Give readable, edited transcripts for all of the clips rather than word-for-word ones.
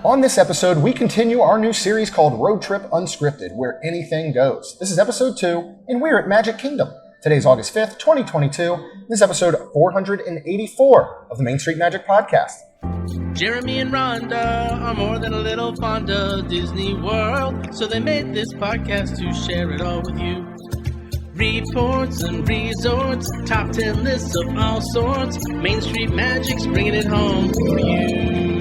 On this episode, we continue our new series called Road Trip Unscripted, where anything goes. This is episode 2, and we're at Magic Kingdom. Today's August 5th, 2022. This is episode 484 of the Main Street Magic Podcast. Jeremy and Rhonda are more than a little fond of Disney World, so they made this podcast to share it all with you. Reports and resorts, top 10 lists of all sorts, Main Street Magic's bringing it home for you.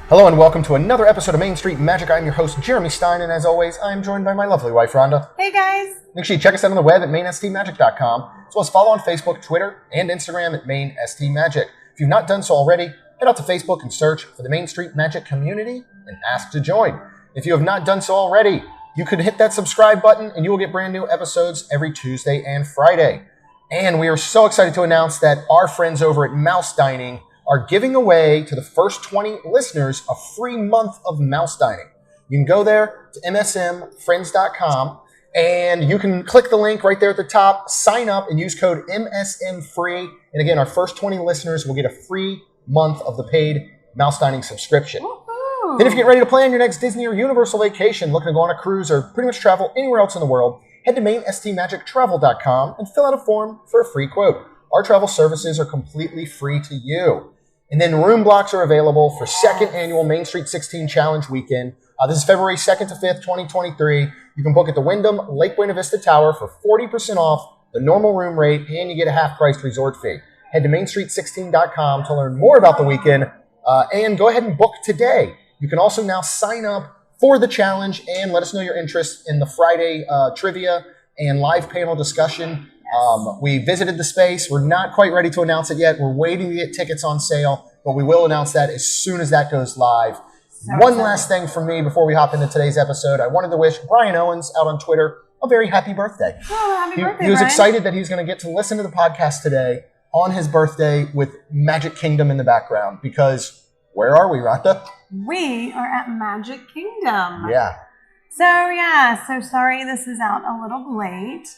Hello and welcome to another episode of Main Street Magic. I'm your host, Jeremy Stein, and as always, I'm joined by my lovely wife, Rhonda. Hey guys! Make sure you check us out on the web at mainstmagic.com, as well as follow on Facebook, Twitter, and Instagram at mainstmagic. If you've not done so already, head out to Facebook and search for the Main Street Magic community and ask to join. If you have not done so already, you could hit that subscribe button and you will get brand new episodes every Tuesday and Friday. And we are so excited to announce that our friends over at Mouse Dining are giving away to the first 20 listeners a free month of Mouse Dining. You can go there to msmfriends.com and you can click the link right there at the top, sign up and use code MSMFREE. And again, our first 20 listeners will get a free month of the paid Mouse Dining subscription. Woo-hoo. Then if you get ready to plan your next Disney or Universal vacation, looking to go on a cruise or pretty much travel anywhere else in the world, head to mainstmagictravel.com and fill out a form for a free quote. Our travel services are completely free to you. And then room blocks are available for second annual Main Street 16 Challenge weekend. This is February 2nd to 5th, 2023. You can book at the Wyndham Lake Buena Vista Tower for 40% off the normal room rate, and you get a half-priced resort fee. Head to mainstreet16.com to learn more about the weekend, and go ahead and book today. You can also now sign up for the challenge and let us know your interest in the Friday trivia and live panel discussion. We visited the space. We're not quite ready to announce it yet. We're waiting to get tickets on sale, but we will announce that as soon as that goes live. One last thing from me before we hop into today's episode. I wanted to wish Brian Owens out on Twitter a very happy birthday. Oh, happy birthday, He was Brian. excited that he was going to get to listen to the podcast today on his birthday with Magic Kingdom in the background, because where are we, Rhonda? We are at Magic Kingdom. Yeah. So sorry this is out a little late,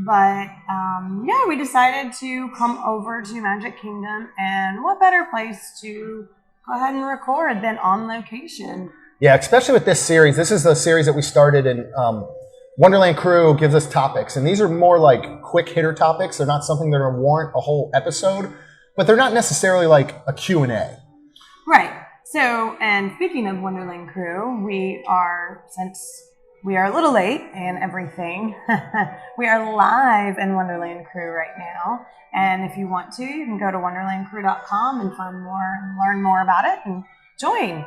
but we decided to come over to Magic Kingdom, and what better place to go ahead and record than on location. Yeah, especially with this series. This is the series that we started in Wonderland Crew gives us topics, and these are more like quick hitter topics. They're not something that are going to warrant a whole episode, but they're not necessarily like a Q&A. Right. So, and speaking of Wonderland Crew, since we are a little late and everything, we are live in Wonderland Crew right now. And if you want to, you can go to wonderlandcrew.com and find more and learn more about it and join.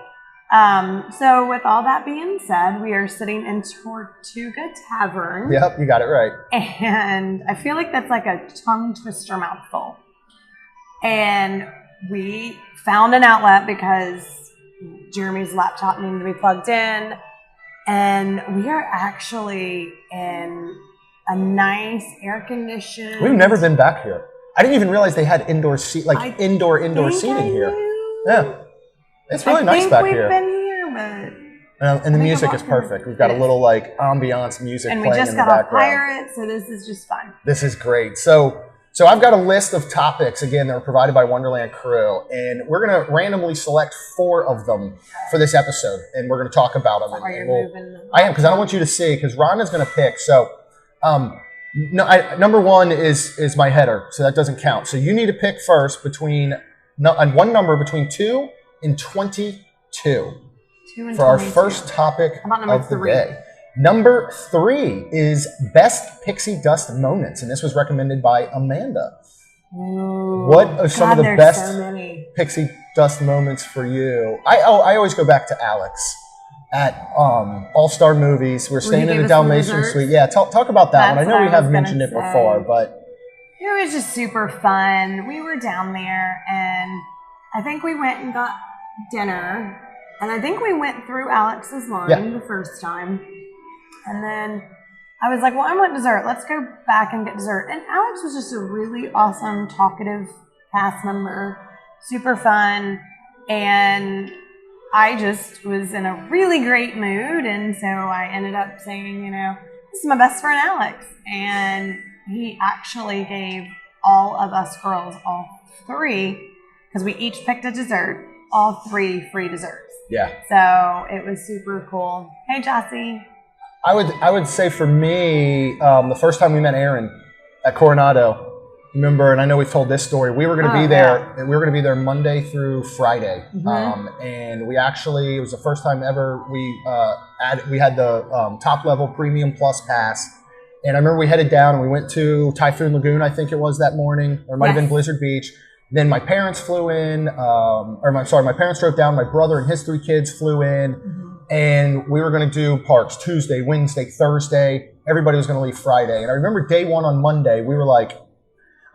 So with all that being said, we are sitting in Tortuga Tavern. Yep, you got it right. And I feel like that's like a tongue twister mouthful. And we found an outlet because Jeremy's laptop needed to be plugged in. And we are actually in a nice air-conditioned... We've never been back here. I didn't even realize they had indoor indoor seating here. Yeah. It's really nice back here. I think we've been here, but... And the music is perfect. We've got a little like ambiance music playing in the background. And we just got off Pirate, so this is just fun. This is great. So I've got a list of topics, again, that were provided by Wonderland Crew, and we're going to randomly select 4 of them for this episode, and we're going to talk about them. Are you moving? I am, because I don't want you to see, because Rhonda's going to pick. So number 1 is my header, so that doesn't count. So you need to pick first one number between 2 and 22 for our first topic of the day. Number 3 is Best Pixie Dust Moments, and this was recommended by Amanda. Ooh, what are some of the best so Pixie Dust moments for you? I always go back to Alex at All-Star Movies. We're staying in the Dalmatian Suite. Yeah, talk about that one. I know we have mentioned it before, but... It was just super fun. We were down there, and I think we went and got dinner, and I think we went through Alex's line the first time. And then I was like, well, I want dessert. Let's go back and get dessert. And Alex was just a really awesome, talkative cast member. Super fun. And I just was in a really great mood. And so I ended up saying, this is my best friend, Alex. And he actually gave all of us girls, all 3, because we each picked a dessert, all 3 free desserts. Yeah. So it was super cool. Hey, Jossie. I would say for me, the first time we met Aaron at Coronado, remember, and I know we've told this story, we were going to be there. We were going to be there Monday through Friday. And we actually, it was the first time ever we had the top level premium plus pass. And I remember we headed down and we went to Typhoon Lagoon, I think it was that morning, or it might have been Blizzard Beach. Then my parents flew in, my parents drove down, my brother and his 3 kids flew in, and we were going to do parks Tuesday, Wednesday, Thursday. Everybody was going to leave Friday. And I remember day 1 on Monday, we were like,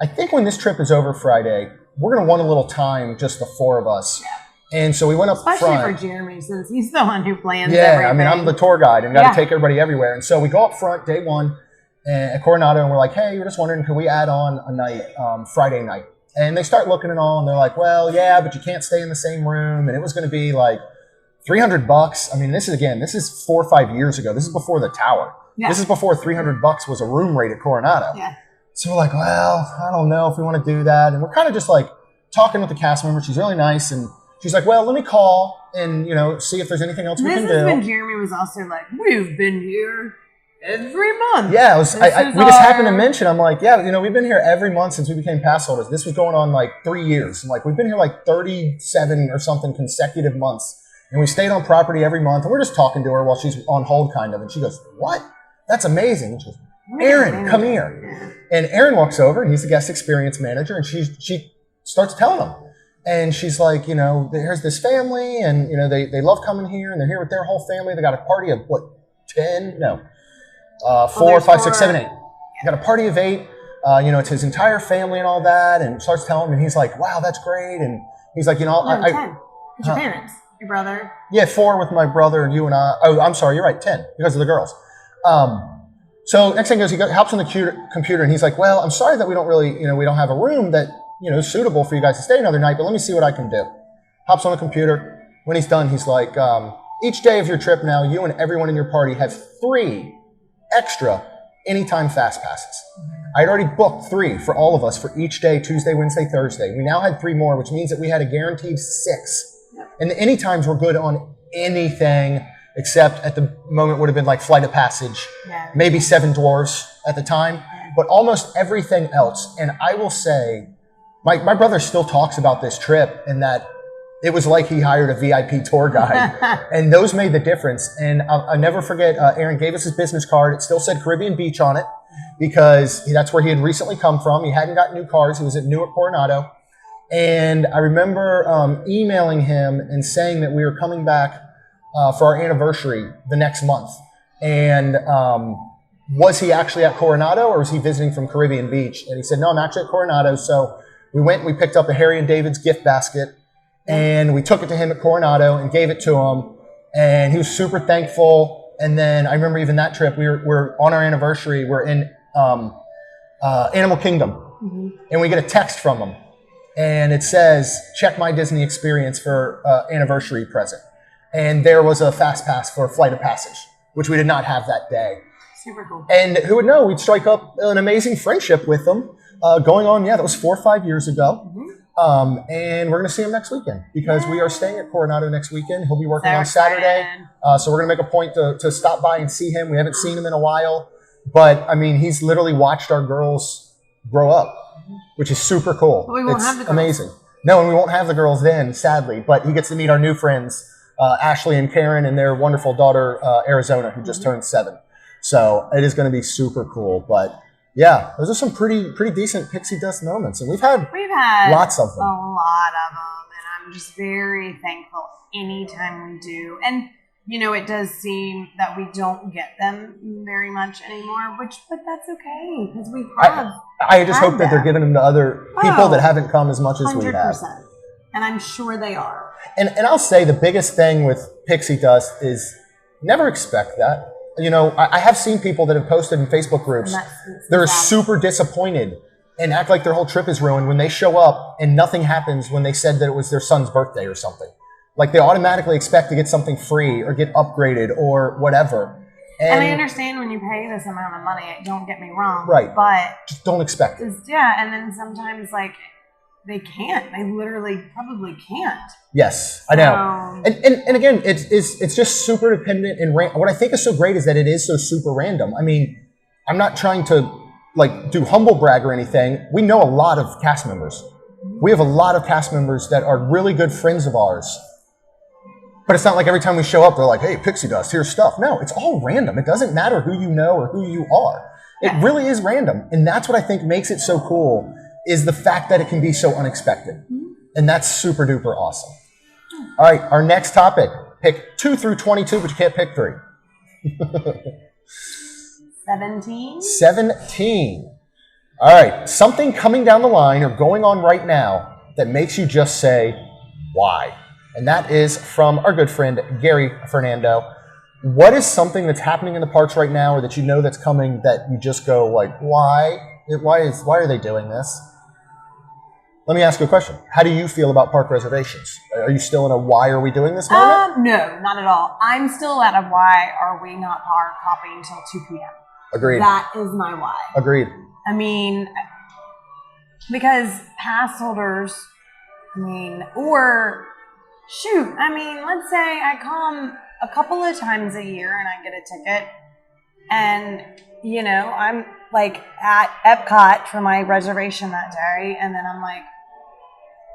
I think when this trip is over Friday, we're going to want a little time, just the 4 of us. Yeah. And so we went up front. Especially for Jeremy, since he's the one who plans everything. Yeah, I mean, I'm the tour guide and got to take everybody everywhere. And so we go up front day 1 at Coronado, and we're like, hey, we're just wondering, could we add on a night, Friday night? And they start looking and all, and they're like, well, yeah, but you can't stay in the same room. And it was going to be like $300. I mean, this is 4 or 5 years ago. This is before the tower. Yeah. This is before $300 was a room rate at Coronado. Yeah. So we're like, well, I don't know if we want to do that. And we're kind of just like talking with the cast member. She's really nice. And she's like, well, let me call and, see if there's anything else we can do. This is when Jeremy was also like, we've been here every month. Yeah, we just happened to mention, I'm like, yeah, we've been here every month since we became pass holders. This was going on like 3 years. And like, we've been here like 37 or something consecutive months. And we stayed on property every month. And we're just talking to her while she's on hold kind of. And she goes, what? That's amazing. And she goes, Aaron, come here. And Aaron walks over, and he's the guest experience manager, and she starts telling him. And she's like, here's this family, and, they love coming here, and they're here with their whole family. They got a party of, 10? No. 4, 5, 6, 7, 8. They got a party of 8. It's his entire family and all that, and starts telling him, and he's like, wow, that's great. And he's like, 10. It's your parents, your brother. Yeah, 4 with my brother and you and I. Oh, I'm sorry, you're right, 10, because of the girls. So next thing goes, he hops on the computer, and he's like, well, I'm sorry that we don't really, we don't have a room that, is suitable for you guys to stay another night, but let me see what I can do. Hops on the computer. When he's done, he's like, each day of your trip now, you and everyone in your party have 3 extra anytime fast passes. I had already booked 3 for all of us for each day, Tuesday, Wednesday, Thursday. We now had 3 more, which means that we had a guaranteed 6. And the anytimes were good on anything, except at the moment would have been like Flight of Passage, maybe 7 Dwarfs at the time, but almost everything else. And I will say, my brother still talks about this trip and that it was like he hired a VIP tour guide, and those made the difference. And I'll never forget, Aaron gave us his business card. It still said Caribbean Beach on it because that's where he had recently come from. He hadn't got new cars. He was at Newark, Coronado. And I remember emailing him and saying that we were coming back for our anniversary the next month. And was he actually at Coronado, or was he visiting from Caribbean Beach? And he said, no, I'm actually at Coronado. So we went and we picked up a Harry and David's gift basket, and we took it to him at Coronado and gave it to him. And he was super thankful. And then I remember even that trip, we're on our anniversary, we're in Animal Kingdom. And we get a text from him. And it says, check my Disney experience for anniversary present. And there was a fast pass for Flight of Passage, which we did not have that day. Super cool. And who would know, we'd strike up an amazing friendship with them going on, that was 4 or 5 years ago. And we're going to see him next weekend because we are staying at Coronado next weekend. He'll be working on Saturday. So we're going to make a point to stop by and see him. We haven't seen him in a while. But, I mean, he's literally watched our girls grow up, which is super cool. Well, we won't have the girls. Amazing. No, and we won't have the girls then, sadly. But he gets to meet our new friends, Ashley and Karen, and their wonderful daughter, Arizona, who just turned 7. So it is going to be super cool. But, yeah, those are some pretty decent pixie dust moments. And we've had lots of them. A lot of them. And I'm just very thankful anytime we do. And, it does seem that we don't get them very much anymore, but that's okay because we have. I just hope that they're giving them to other people that haven't come as much as we have. 100%. And I'm sure they are. And I'll say the biggest thing with pixie dust is never expect that. I have seen people that have posted in Facebook groups. They're super disappointed and act like their whole trip is ruined when they show up and nothing happens when they said that it was their son's birthday or something. Like they automatically expect to get something free or get upgraded or whatever. And I understand when you pay this amount of money, don't get me wrong. Right. But just don't expect it. Yeah. And then sometimes they can't. They literally probably can't. Yes, I know. And again, it's just super dependent and what I think is so great is that it is so super random. I mean, I'm not trying to like do humble brag or anything. We know a lot of cast members. We have a lot of cast members that are really good friends of ours. But it's not like every time we show up, they're like, hey, Pixie Dust, here's stuff. No, it's all random. It doesn't matter who you know or who you are. It really is random. And that's what I think makes it so cool is the fact that it can be so unexpected. And that's super duper awesome. All right, our next topic. Pick 2 through 22, but you can't pick 3. 17. 17. All right, something coming down the line or going on right now that makes you just say, why? And that is from our good friend, Gary Fernando. What is something that's happening in the parks right now or that you know that's coming that you just go like, why? Why are they doing this? Let me ask you a question. How do you feel about park reservations? Are you still in a why are we doing this moment? No, not at all. I'm still at a why are we not park hopping until 2 p.m. Agreed. That is my why. Agreed. I mean, because pass holders, or shoot, let's say I come a couple of times a year and I get a ticket and, I'm like at Epcot for my reservation that day. And then I'm like,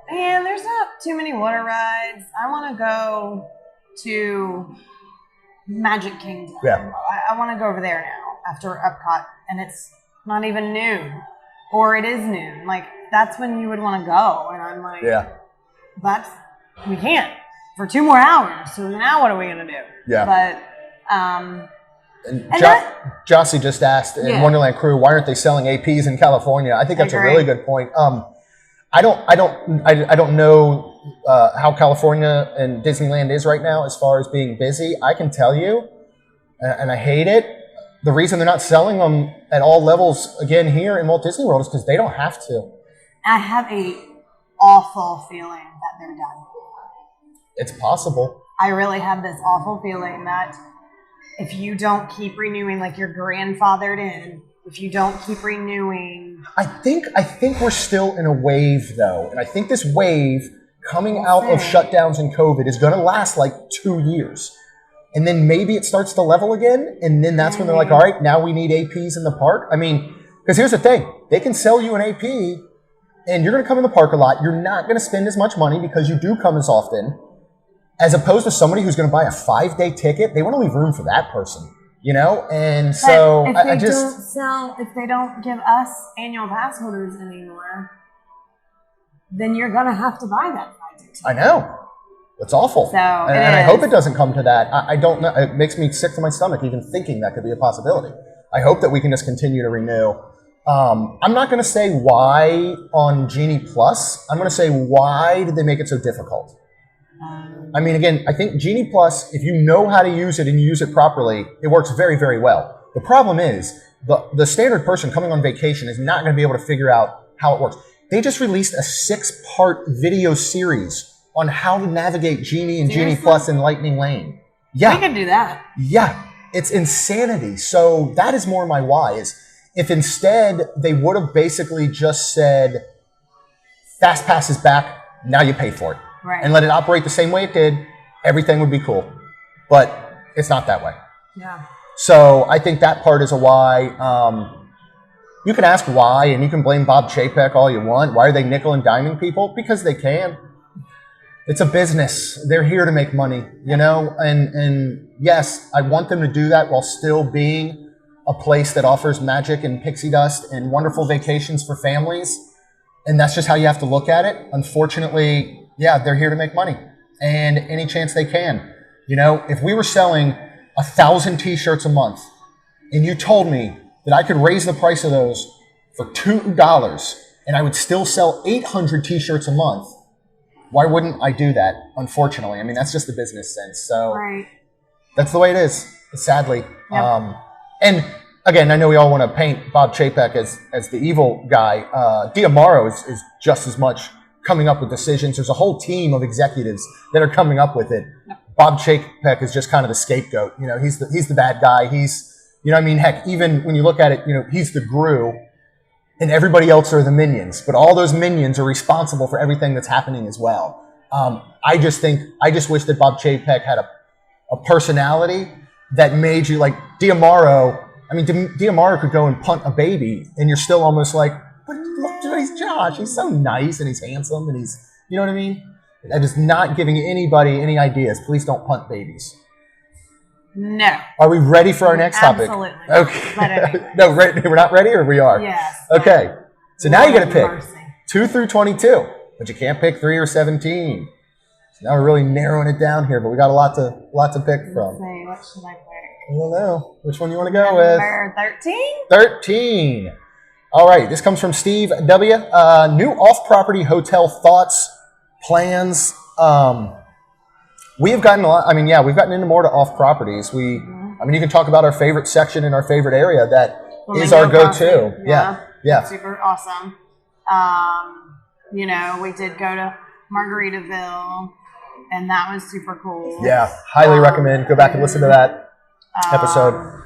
man, there's not too many water rides. I want to go to Magic Kingdom. Yeah. I want to go over there now after Epcot. And it's not even noon. Or it is noon. Like, that's when you would want to go. And I'm like, we can't for 2 more hours. So now what are we going to do? Yeah. But, and Jossie just asked in Wonderland Crew, why aren't they selling APs in California? I think that's a really good point. I don't know how California and Disneyland is right now as far as being busy. I can tell you, and I hate it, the reason they're not selling them at all levels again here in Walt Disney World is because they don't have to. I have a awful feeling that they're done. It's possible. I really have this awful feeling that if you don't keep renewing, like you're grandfathered in, if you don't keep renewing. I think we're still in a wave though. And I think this wave coming out of shutdowns and COVID is going to last like 2 years. And then maybe it starts to level again. And then that's when they're like, all right, now we need APs in the park. I mean, because here's the thing. They can sell you an AP and you're going to come in the park a lot. You're not going to spend as much money because you do come as often. As opposed to somebody who's going to buy a 5-day ticket, they want to leave room for that person, And so if they don't give us annual pass holders anymore, then you're going to have to buy that 5-day ticket. I know. It's awful. So and I hope it doesn't come to that. I don't know. It makes me sick to my stomach even thinking that could be a possibility. I hope that we can just continue to renew. I'm not going to say why on Genie Plus. I'm going to say why did they make it so difficult? Again, I think Genie Plus, if you know how to use it and you use it properly, it works very, very well. The problem is the standard person coming on vacation is not going to be able to figure out how it works. They just released a 6-part video series on how to navigate Genie and Genie Plus in Lightning Lane. Yeah. We can do that. Yeah. It's insanity. So that is more my why is if instead they would have basically just said, Fast Pass is back, now you pay for it. Right. And let it operate the same way it did, everything would be cool. But it's not that way. Yeah. So I think that part is a why. You can ask why, and you can blame Bob Chapek all you want. Why are they nickel and diming people? Because they can. It's a business. They're here to make money, And yes, I want them to do that while still being a place that offers magic and pixie dust and wonderful vacations for families. And that's just how you have to look at it. Unfortunately, they're here to make money, and any chance they can. If we were selling 1,000 T-shirts a month, and you told me that I could raise the price of those for $2, and I would still sell 800 T-shirts a month, why wouldn't I do that? Unfortunately, that's just the business sense. So that's the way it is, sadly. Yep. And again, I know we all want to paint Bob Chapek as the evil guy. Diamaro is just as much coming up with decisions. There's a whole team of executives that are coming up with it. Bob Chapek is just kind of the scapegoat. He's the bad guy. He's, heck, even when you look at it, he's the Gru. and everybody else are the minions. But all those minions are responsible for everything that's happening as well. I just wish that Bob Chapek had a personality that made you like Diamaro. I mean, Diamaro could go and punt a baby, and you're still almost like, but look, he's Josh. He's so nice, and he's handsome, and he's, you know what I mean? That is not giving anybody any ideas. Please don't punt babies. No. Are we ready for our next topic? Absolutely. Okay. No, we're not ready, or we are? Yes. Okay. So now you got to pick Mercy. 2 through 22, but you can't pick 3 or 17. So now we're really narrowing it down here, but we got a lot to pick from. Let's see, what should I pick? I don't know. Which one you want to go with? Number 13? 13. All right. This comes from Steve W. New off-property hotel thoughts, plans. We have gotten a lot. I mean, yeah, we've gotten into more to off-properties. I mean, you can talk about our favorite section in our favorite area. That is our go-to. Yeah. Super awesome. You know, we did go to Margaritaville, and that was super cool. Yeah, highly recommend. Go back and listen to that episode.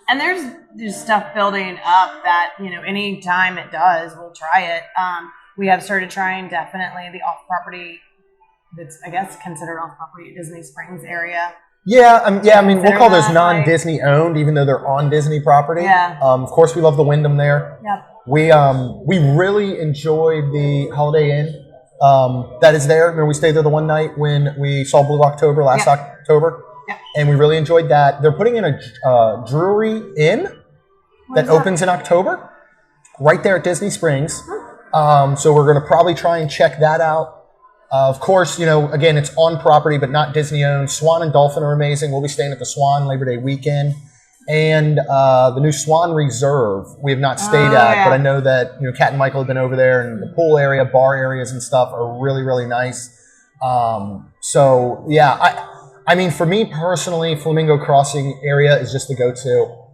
And there's just stuff building up that, you know, anytime it does, we'll try it. We have started trying definitely the off-property that's, I guess, considered off-property Disney Springs area. Yeah, I mean, we'll call those non-Disney owned, even though they're on Disney property. Yeah. Of course, we love the Wyndham there. Yep. We really enjoyed the Holiday Inn that is there. Remember, we stayed there the one night when we saw Blue October last October. Yep. And we really enjoyed that. They're putting in a Drury Inn that opens in October, right there at Disney Springs. So we're going to probably try and check that out. Of course, you know, again, it's on property, but not Disney-owned. Swan and Dolphin are amazing. We'll be staying at the Swan Labor Day weekend. And the new Swan Reserve, we have not stayed at, but I know that, you know, Kat and Michael have been over there, and the pool area, bar areas and stuff are really, really nice. So, yeah, I mean, for me personally, Flamingo Crossing area is just the go-to.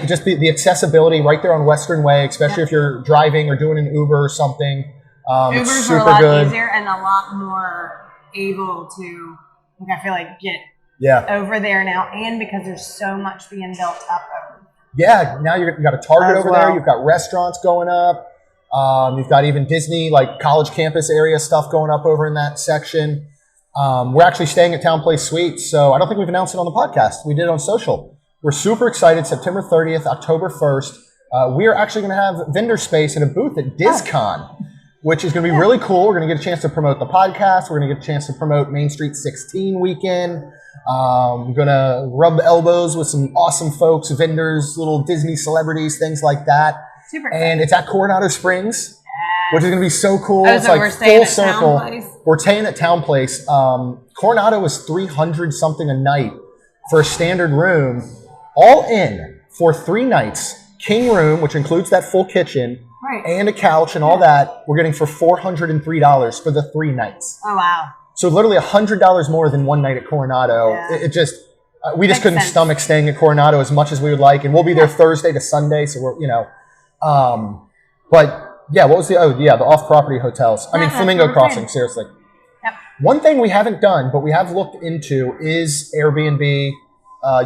Just the accessibility right there on Western Way, especially if you're driving or doing an Uber or something. Ubers it's super are a lot good. easier and a lot more able to, like, I feel like, get over there now, and because there's so much being built up over. Yeah, now you've got a Target over there. You've got restaurants going up. You've got even Disney, like college campus area stuff going up over in that section. We're actually staying at Town Place Suites, so I don't think we've announced it on the podcast. We did it on social. We're super excited. September 30th, October 1st. We are actually going to have vendor space in a booth at DizCon, which is going to be really cool. We're going to get a chance to promote the podcast. We're going to get a chance to promote Main Street 16 weekend. I'm going to rub elbows with some awesome folks, vendors, little Disney celebrities, things like that. Super And exciting. it's at Coronado Springs, which is going to be so cool. Oh, it's so like we're staying full at circle. Town Place? We're staying at Town Place. Coronado is $300 something a night for a standard room, all in for 3 nights. King room, which includes that full kitchen, and a couch and all that. We're getting for $403 for the 3 nights. Oh, wow. So literally $100 more than one night at Coronado. Yeah. It just, we just Makes couldn't sense. stomach staying at Coronado as much as we would like. And we'll be there Thursday to Sunday. So we're, you know, but yeah, what was the off-property hotels. I mean, Flamingo Crossing, seriously. Yep. One thing we haven't done, but we have looked into is Airbnb.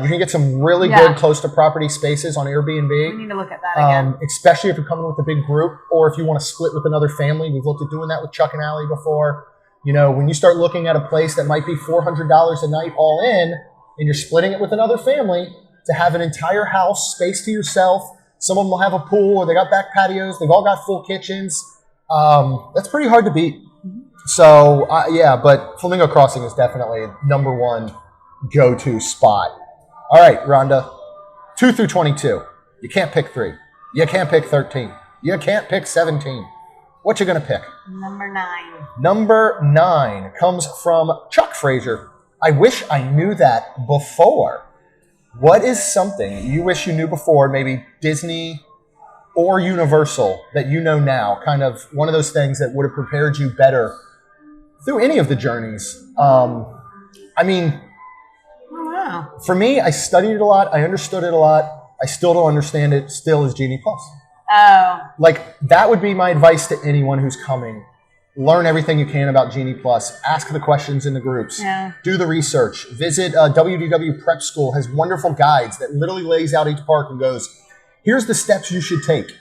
You can get some really good close to property spaces on Airbnb. We need to look at that again. Especially if you're coming with a big group, or if you want to split with another family. We've looked at doing that with Chuck and Allie before. You know, when you start looking at a place that might be $400 a night all in, and you're splitting it with another family, to have an entire house space to yourself. Some of them will have a pool, or they got back patios. They've all got full kitchens. That's pretty hard to beat. So, but Flamingo Crossing is definitely number one go-to spot. All right, Rhonda, 2 through 22. You can't pick 3. You can't pick 13. You can't pick 17. What you gonna pick? Number 9. Number 9 comes from Chuck Frazier. I wish I knew that before. What is something you wish you knew before, maybe Disney or Universal, that you know now? Kind of one of those things that would have prepared you better through any of the journeys. I mean, Wow. for me, I studied it a lot. I understood it a lot. I still don't understand it still as Genie Plus. Oh. Like, that would be my advice to anyone who's coming. Learn everything you can about Genie Plus. Ask the questions in the groups. Yeah. Do the research. Visit WDW Prep School. Has wonderful guides that literally lays out each park and goes, here's the steps you should take.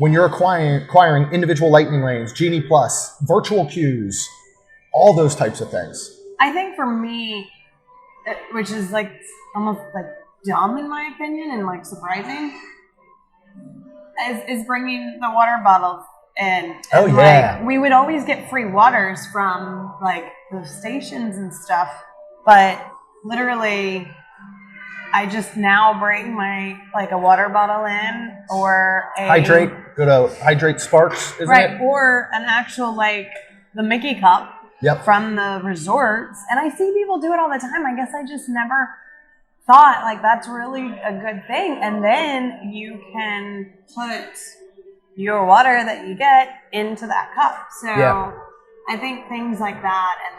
when you're acquiring individual lightning lanes, Genie Plus, virtual queues, all those types of things. I think for me, which is like almost like dumb in my opinion and like surprising, is bringing the water bottles in. Oh, and, yeah. Like, we would always get free waters from like the stations and stuff, but literally I just now bring my like a water bottle in or a Hydrate. Go to Hydrate Sparks, isn't it? Or an actual like the Mickey cup from the resorts. And I see people do it all the time. I guess I just never thought like that's really a good thing. And then you can put your water that you get into that cup. So I think things like that. And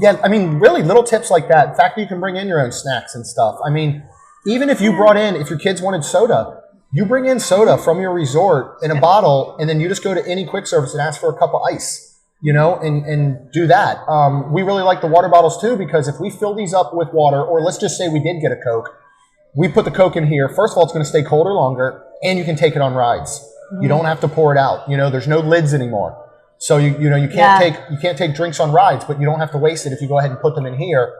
then I mean, really little tips like that. The fact that you can bring in your own snacks and stuff. I mean, even if you brought in, if your kids wanted soda, you bring in soda from your resort in a bottle, and then you just go to any quick service and ask for a cup of ice, you know, and do that. We really like the water bottles too, because if we fill these up with water, or let's just say we did get a Coke, we put the Coke in here. First of all, it's going to stay colder longer, and you can take it on rides. Mm-hmm. You don't have to pour it out. You know, there's no lids anymore. So you can't take drinks on rides, but you don't have to waste it if you go ahead and put them in here.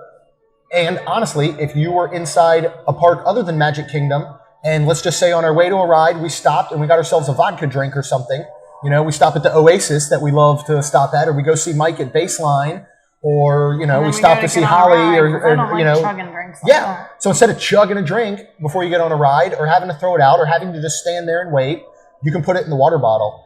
And honestly, if you were inside a park other than Magic Kingdom, and let's just say on our way to a ride, we stopped and we got ourselves a vodka drink or something. You know, we stop at the Oasis that we love to stop at, or we go see Mike at Baseline, or, you know, we stop to see Holly, or you know. Chugging drinks like that. So instead of chugging a drink before you get on a ride, or having to throw it out, or having to just stand there and wait, you can put it in the water bottle.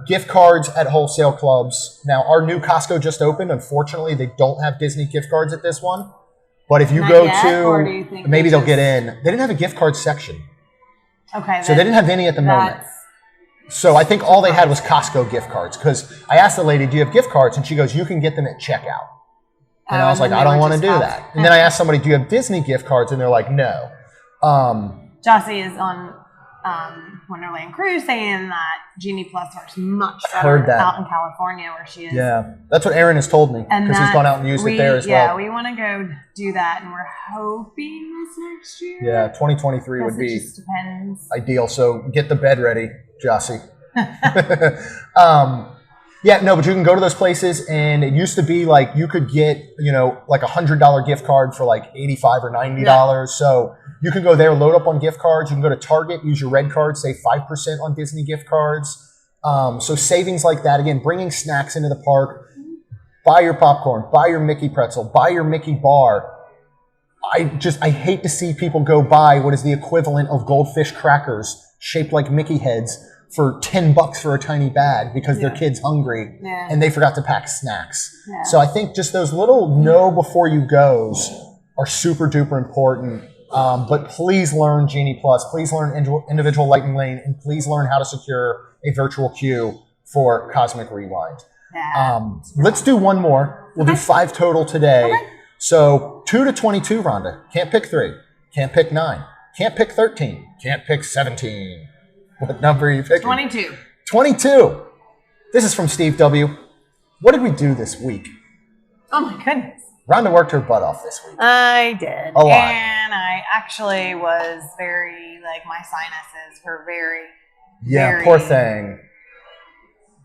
Gift cards at wholesale clubs. Now, our new Costco just opened. Unfortunately, they don't have Disney gift cards at this one. But if you go to, maybe they'll get in. They didn't have a gift card section. Okay. So they didn't have any at the moment. So I think all they had was Costco gift cards. Because I asked the lady, do you have gift cards? And she goes, you can get them at checkout. And I was like, I don't want to do that. And then I asked somebody, do you have Disney gift cards? And they're like, no. Jossie is on Wonderland Cruise saying that Genie Plus works much better out in California where she is. Yeah, that's what Aaron has told me, because he's gone out and used it there as well. Yeah, we want to go do that, and we're hoping this next year. Yeah, 2023 would be just depends. Ideal, so get the bed ready, Jossie. Yeah, no, but you can go to those places, and it used to be like you could get, you know, like $100 gift card for like $85 or $90. Yeah. So you can go there, load up on gift cards. You can go to Target, use your red card, save 5% on Disney gift cards. So savings like that. Again, bringing snacks into the park. Buy your popcorn. Buy your Mickey pretzel. Buy your Mickey bar. I hate to see people go buy what is the equivalent of goldfish crackers shaped like Mickey heads for $10 for a tiny bag because their kid's hungry and they forgot to pack snacks. Yeah. So I think just those little know before you goes are super duper important. But please learn Genie Plus. Please learn individual lightning lane, and please learn how to secure a virtual queue for Cosmic Rewind. Yeah. Let's do one more. We'll do 5 total today. Okay. So 2 to 22, Rhonda. Can't pick 3. Can't pick 9. Can't pick 13. Can't pick 17. What number are you picking? 22. 22. This is from Steve W. What did we do this week? Oh my goodness. Rhonda worked her butt off this week. I did. A lot. And I actually was very, like, my sinuses were very, very poor thing.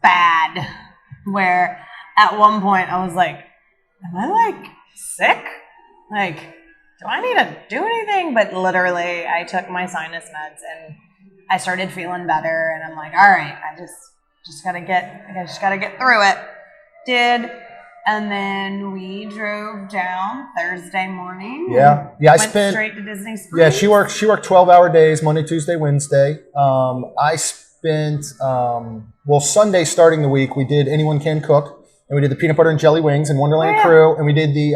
Bad. Where at one point I was like, am I, like, sick? Like, do I need to do anything? But literally I took my sinus meds and I started feeling better, and I'm like, all right, I just gotta get through it. Did, and then we drove down Thursday morning. Yeah. I spent straight to Disney Springs. Yeah, she worked 12-hour days, Monday, Tuesday, Wednesday. I spent Sunday starting the week. We did Anyone Can Cook, and we did the peanut butter and jelly wings and Wonderland Crew, and we did the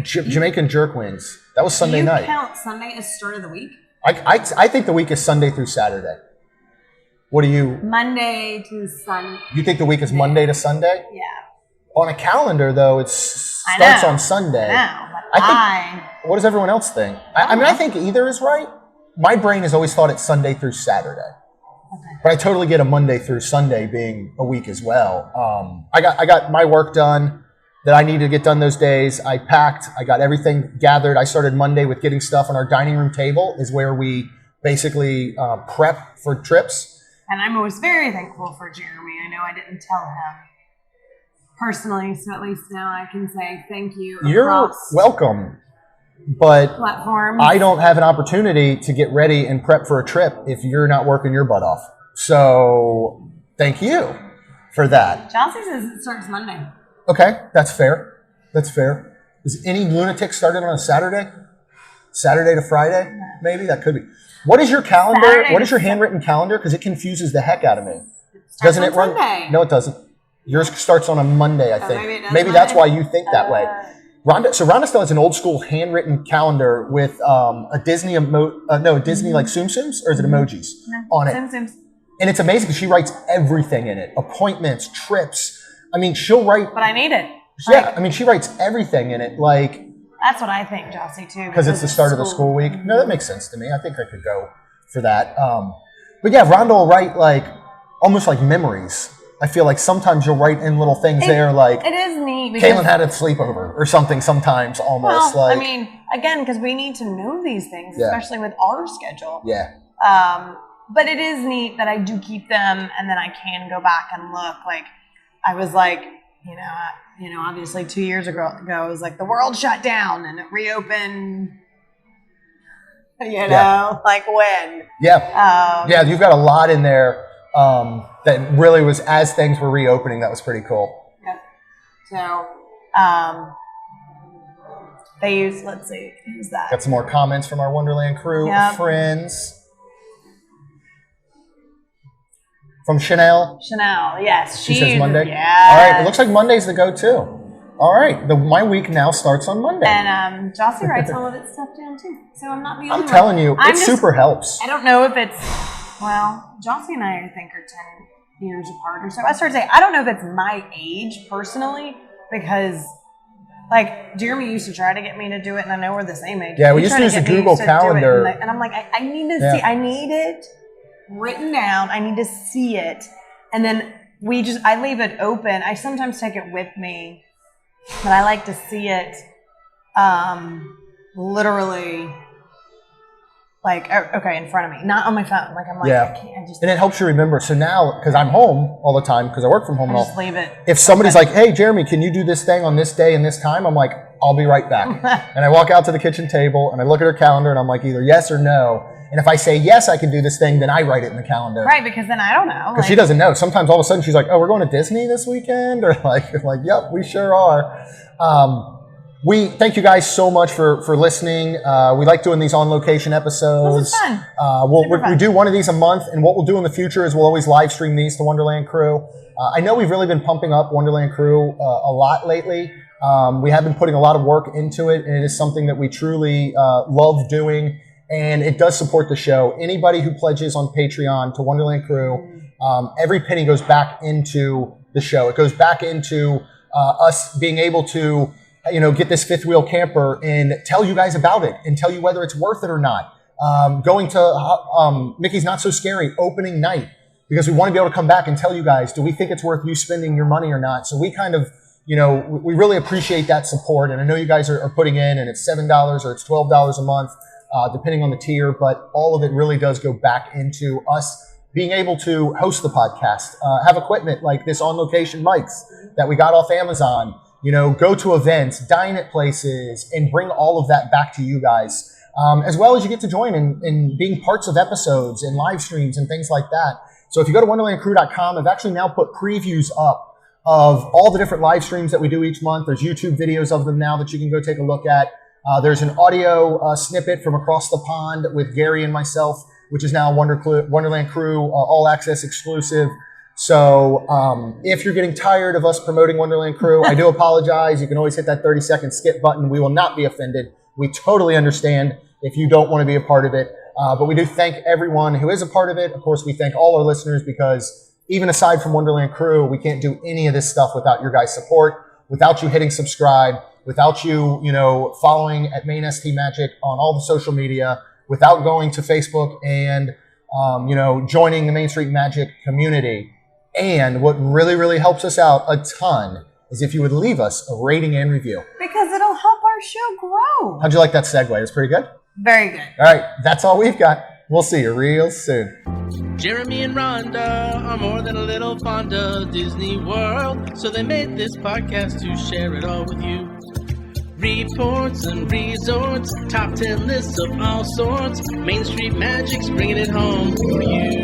Jamaican jerk wings. That was Sunday night. You count Sunday as start of the week? I think the week is Sunday through Saturday. What do you? Monday to Sunday. You think the week is Monday to Sunday? Yeah. On a calendar, though, it starts on Sunday. I know. What does everyone else think? I think either is right. My brain has always thought it's Sunday through Saturday. Okay. But I totally get a Monday through Sunday being a week as well. I got my work done that I needed to get done those days. I packed. I got everything gathered. I started Monday with getting stuff on our dining room table, is where we basically prep for trips. And I was very thankful for Jeremy. I know I didn't tell him personally, so at least now I can say thank you. You're welcome. But platforms. I don't have an opportunity to get ready and prep for a trip if you're not working your butt off. So thank you for that. Chelsea says it starts Monday. Okay, that's fair. That's fair. Is any lunatic started on a Saturday? Saturday to Friday? Maybe that could be. What is your calendar? Saturday What is your handwritten calendar? Because it confuses the heck out of me. Doesn't it run? Sunday. No, it doesn't. Yours starts on a Monday, I think. Maybe that's why you think that way. Rhonda still has an old school handwritten calendar with a Disney Disney like Tsum Tsums, or is it emojis on it? Tsum Tsums. And it's amazing because she writes everything in it. Appointments, trips. I mean, she'll write. But I need it. Yeah, I mean, she writes everything in it. Like. That's what I think, Jossie, too. Because it's the start of the school week. No, that makes sense to me. I think I could go for that. But yeah, Rhonda will write like almost like memories. I feel like sometimes you'll write in little things there like it is neat. Kaylin had a sleepover or something sometimes almost. Well, like, I mean, again, because we need to know these things, Yeah. especially with our schedule. Yeah. But it is neat that I do keep them, and then I can go back and look. Like, I was like, obviously 2 years ago, it was like the world shut down and it reopened. Like when? Yeah. Yeah, you've got a lot in there that really was as things were reopening. That was pretty cool. Yep. So, they use, let's see, who's that? Got some more comments from our Wonderland crew friends. From Chanel, yes. She says Monday? Yeah. All right, it looks like Monday's the go-to. All right, my week now starts on Monday. And Jossie writes all of its stuff down too. So I'm not the only one. I'm telling you, it super helps. I don't know if it's, Jossie and I think are 10 years apart or so. I started saying, I don't know if it's my age personally, because like Jeremy used to try to get me to do it, and I know we're the same age. Yeah, we used to use the Google Calendar. And I'm like, I need to see, I need it written down. I need to see it. And then I leave it open. I sometimes take it with me, but I like to see it literally like, okay, in front of me, not on my phone. Like, I'm like, I can't just. And it helps you remember. So now, because I'm home all the time, because I work from home and all. Just leave it. If somebody's like, hey, Jeremy, can you do this thing on this day and this time? I'm like, I'll be right back. And I walk out to the kitchen table and I look at her calendar and I'm like, either yes or no. And if I say, yes, I can do this thing, then I write it in the calendar. Right, because then I don't know. Because she doesn't know. Sometimes all of a sudden she's like, oh, we're going to Disney this weekend? Or like, yep, we sure are. We thank you guys so much for listening. We like doing these on-location episodes. This is fun. We do one of these a month, and what we'll do in the future is we'll always live stream these to Wonderland Crew. I know we've really been pumping up Wonderland Crew a lot lately. We have been putting a lot of work into it, and it is something that we truly love doing. And it does support the show. Anybody who pledges on Patreon to Wonderland Crew, every penny goes back into the show. It goes back into us being able to, get this fifth wheel camper and tell you guys about it and tell you whether it's worth it or not. Going to Mickey's Not So Scary opening night, because we want to be able to come back and tell you guys, do we think it's worth you spending your money or not? So we kind of, we really appreciate that support. And I know you guys are putting in, and it's $7 or it's $12 a month. Depending on the tier, but all of it really does go back into us being able to host the podcast, have equipment like this on-location mics that we got off Amazon, go to events, dine at places, and bring all of that back to you guys, as well as you get to join in being parts of episodes and live streams and things like that. So if you go to wonderlandcrew.com, I've actually now put previews up of all the different live streams that we do each month. There's YouTube videos of them now that you can go take a look at. There's an audio snippet from across the pond with Gary and myself, which is now Wonderland Crew All Access exclusive. So if you're getting tired of us promoting Wonderland Crew, I do apologize. You can always hit that 30-second skip button. We will not be offended. We totally understand if you don't want to be a part of it. But we do thank everyone who is a part of it. Of course, we thank all our listeners, because even aside from Wonderland Crew, we can't do any of this stuff without your guys' support, without you hitting subscribe, without you, following at Main ST Magic on all the social media, without going to Facebook and, joining the Main Street Magic community. And what really, really helps us out a ton is if you would leave us a rating and review. Because it'll help our show grow. How'd you like that segue? It was pretty good? Very good. All right. That's all we've got. We'll see you real soon. Jeremy and Rhonda are more than a little fond of Disney World, so they made this podcast to share it all with you. Reports and resorts, top 10 lists of all sorts, Main Street Magic's bringing it home for you.